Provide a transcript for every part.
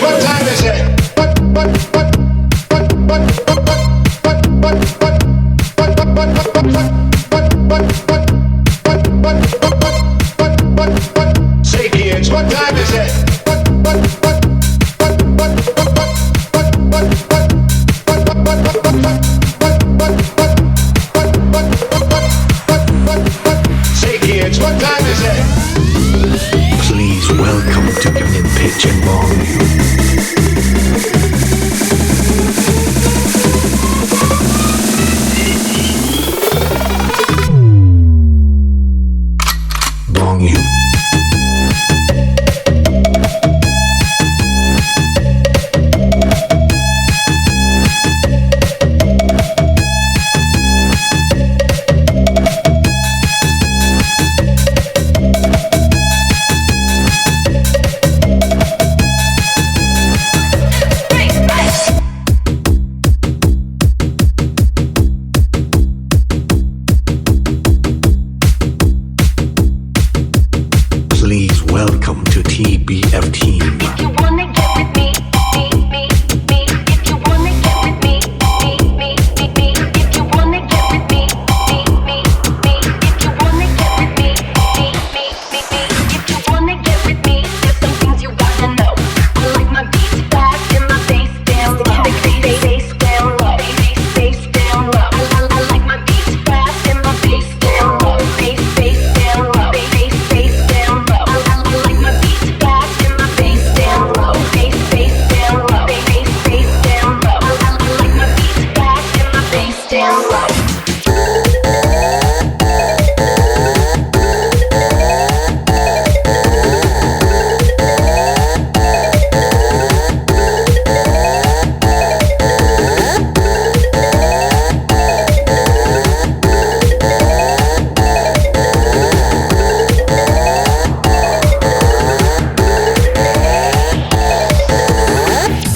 What time is it? Say kids, what time is it? Say kids, what time is it? Please welcome to come in pitch and bong you. Bong you. Please welcome to TBF team. If you wanna get with me, me. If you wanna get with me, me. If you wanna get with me, me. If you wanna get with me, me. If you wanna get with me, there's some things you gotta know. I like my beats fast and my bass down low. Bass down low. Bass down low. I like my beats fast and my bass down low. Bass down low. Bass down low. I like my beats fast and my bass down low. Bass down low. Bass down low. I like my beats fast and my bass down low.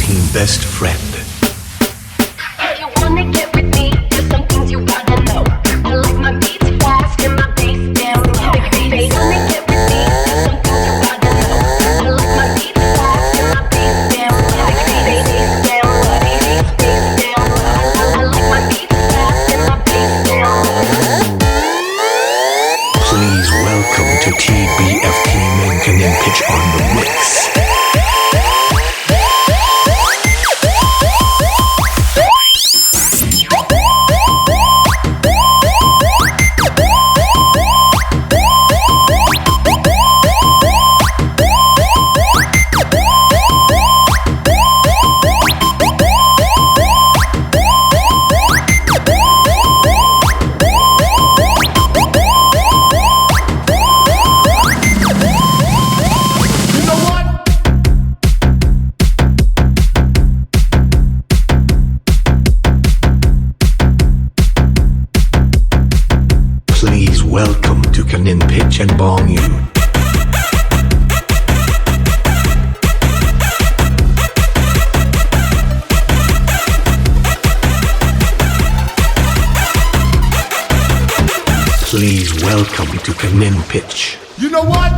Team best friend. If you wanna get with me, there's some things you gotta know. I like my beats fast and my bass down low. Bass wanna get with me, there's some things you gotta know. I like my beats fast and my bass down low. Bass down low. Bass down low. I like my beats fast and my bass down low. Please welcome to TBF team and can then pitch on the mix. Please welcome to Canin Pitch and Bong You. Please welcome to Canin Pitch. You know what?